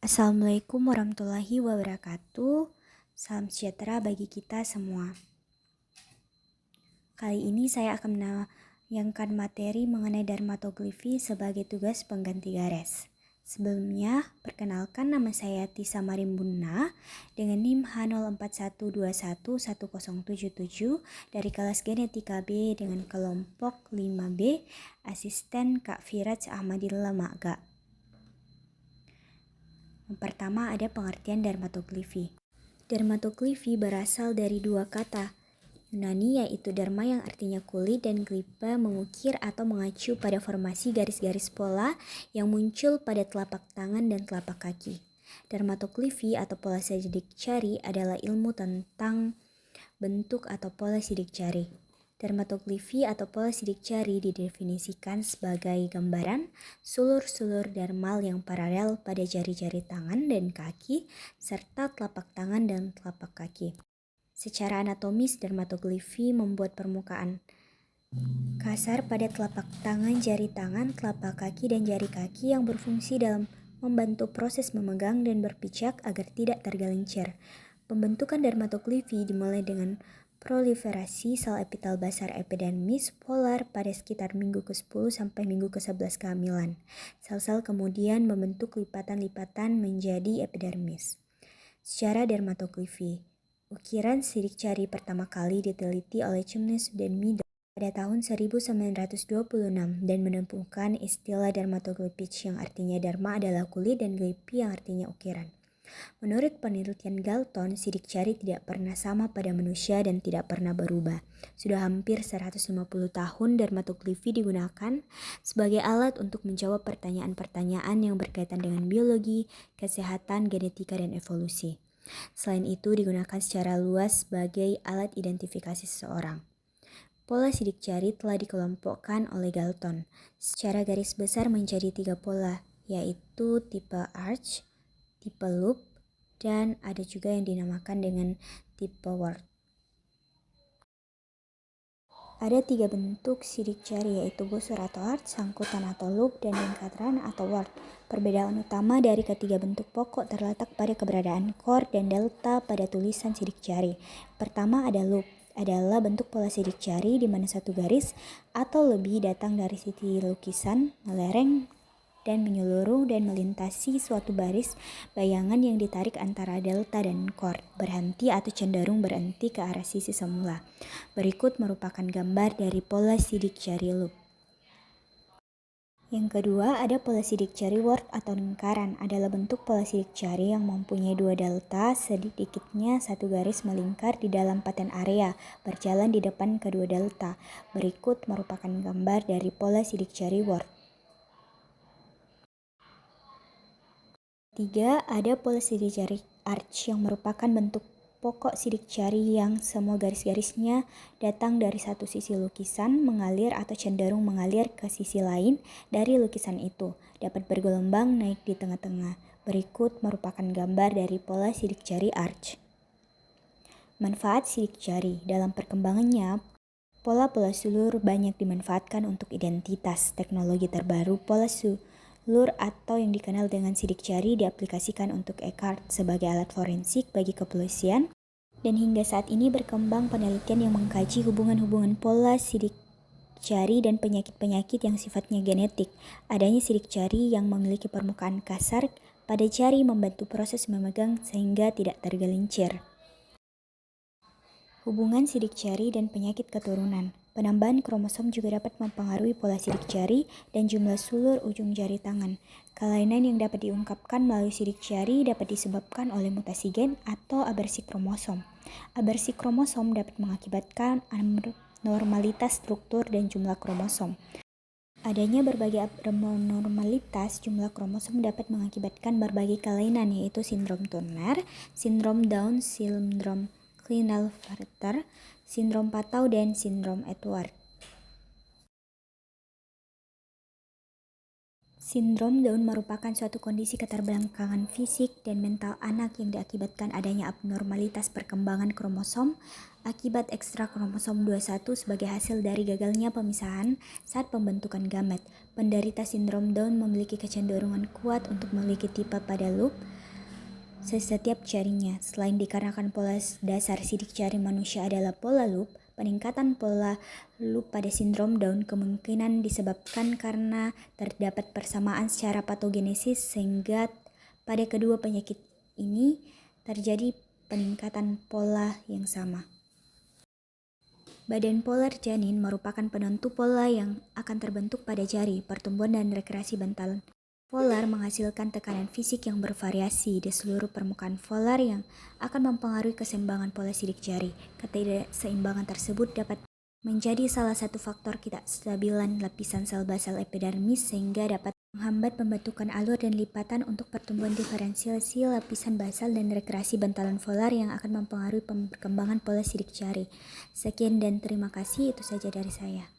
Assalamualaikum warahmatullahi wabarakatuh. Salam sejahtera bagi kita semua. Kali ini saya akan menayangkan materi mengenai dermatoglifi sebagai tugas pengganti garis. Sebelumnya, perkenalkan nama saya Tisa Marimbuna dengan NIM H0412110077 dari kelas Genetika B dengan kelompok 5B, asisten Kak Firaj Ahmadillah Maga. Yang pertama ada pengertian dermatoglifi. Dermatoglifi berasal dari dua kata Yunani yaitu derma yang artinya kulit dan glipa mengukir atau mengacu pada formasi garis-garis pola yang muncul pada telapak tangan dan telapak kaki. Dermatoglifi atau pola sidik jari adalah ilmu tentang bentuk atau pola sidik jari. Dermatoglifi atau pola sidik jari didefinisikan sebagai gambaran sulur-sulur dermal yang paralel pada jari-jari tangan dan kaki serta telapak tangan dan telapak kaki. Secara anatomis, dermatoglifi membuat permukaan kasar pada telapak tangan, jari tangan, telapak kaki, dan jari kaki yang berfungsi dalam membantu proses memegang dan berpijak agar tidak tergelincir. Pembentukan dermatoglifi dimulai dengan proliferasi sel epitel basal epidermis polar pada sekitar minggu ke-10 sampai minggu ke-11 kehamilan. Sel-sel kemudian membentuk lipatan-lipatan menjadi epidermis. Secara dermatoglifi, ukiran sidik jari pertama kali diteliti oleh Chemnitz dan Meadow pada tahun 1926 dan menemukan istilah dermatoglyphs yang artinya derma adalah kulit dan glyphi yang artinya ukiran. Menurut penelitian Galton, sidik jari tidak pernah sama pada manusia dan tidak pernah berubah. Sudah hampir 150 tahun dermatoglifi digunakan sebagai alat untuk menjawab pertanyaan-pertanyaan yang berkaitan dengan biologi, kesehatan, genetika, dan evolusi. Selain itu digunakan secara luas sebagai alat identifikasi seseorang. Pola sidik jari telah dikelompokkan oleh Galton secara garis besar menjadi 3 pola, yaitu tipe arch, tipe loop, dan ada juga yang dinamakan dengan tipe wart. Ada 3 bentuk sidik jari yaitu busur atau arch, sangkutan atau loop, dan lingkaran atau wart. Perbedaan utama dari ketiga bentuk pokok terletak pada keberadaan core dan delta pada tulisan sidik jari. Pertama ada loop, adalah bentuk pola sidik jari di mana satu garis atau lebih datang dari sisi lukisan, melereng, dan menyeluruh dan melintasi suatu baris bayangan yang ditarik antara delta dan core, berhenti atau cenderung berhenti ke arah sisi semula. Berikut merupakan gambar dari pola sidik jari loop. Yang kedua, ada pola sidik jari wart atau lingkaran. Adalah bentuk pola sidik jari yang mempunyai 2 delta, sedikitnya satu garis melingkar di dalam paten area, berjalan di depan kedua delta. Berikut merupakan gambar dari pola sidik jari wart. 3. Ada pola sidik jari arch yang merupakan bentuk pokok sidik jari yang semua garis-garisnya datang dari satu sisi lukisan, mengalir atau cenderung mengalir ke sisi lain dari lukisan itu, dapat bergelombang naik di tengah-tengah. Berikut merupakan gambar dari pola sidik jari arch. Manfaat sidik jari dalam perkembangannya, pola-pola sulur banyak dimanfaatkan untuk identitas. Teknologi terbaru pola sulur atau yang dikenal dengan sidik jari diaplikasikan untuk Eckhart sebagai alat forensik bagi kepolisian, dan hingga saat ini berkembang penelitian yang mengkaji hubungan-hubungan pola sidik jari dan penyakit-penyakit yang sifatnya genetik. Adanya sidik jari yang memiliki permukaan kasar pada jari membantu proses memegang sehingga tidak tergelincir. Hubungan sidik jari dan penyakit keturunan. Penambahan kromosom juga dapat mempengaruhi pola sidik jari dan jumlah sulur ujung jari tangan. Kelainan yang dapat diungkapkan melalui sidik jari dapat disebabkan oleh mutasi gen atau abersi kromosom. Abersi kromosom dapat mengakibatkan abnormalitas struktur dan jumlah kromosom. Adanya berbagai abnormalitas jumlah kromosom dapat mengakibatkan berbagai kelainan yaitu sindrom Turner, sindrom Down, sindrom Klinefelter, sindrom Patau, dan sindrom Edwards. Sindrom Down merupakan suatu kondisi keterbelakangan fisik dan mental anak yang diakibatkan adanya abnormalitas perkembangan kromosom akibat ekstra kromosom 21 sebagai hasil dari gagalnya pemisahan saat pembentukan gamet. Penderita sindrom Down memiliki kecenderungan kuat untuk memiliki tipe pada loop, setiap jarinya. Selain dikarenakan pola dasar sidik jari manusia adalah pola loop, peningkatan pola loop pada sindrom Down kemungkinan disebabkan karena terdapat persamaan secara patogenesis sehingga pada kedua penyakit ini terjadi peningkatan pola yang sama. Badan polar janin merupakan penentu pola yang akan terbentuk pada jari. Pertumbuhan dan rekreasi bantalan polar menghasilkan tekanan fisik yang bervariasi di seluruh permukaan polar yang akan mempengaruhi keseimbangan pola sidik jari. Ketidakseimbangan tersebut dapat menjadi salah satu faktor ketidakstabilan lapisan sel basal epidermis sehingga dapat menghambat pembentukan alur dan lipatan untuk pertumbuhan diferensiasi lapisan basal dan rekreasi bantalan polar yang akan mempengaruhi perkembangan pola sidik jari. Sekian dan terima kasih, itu saja dari saya.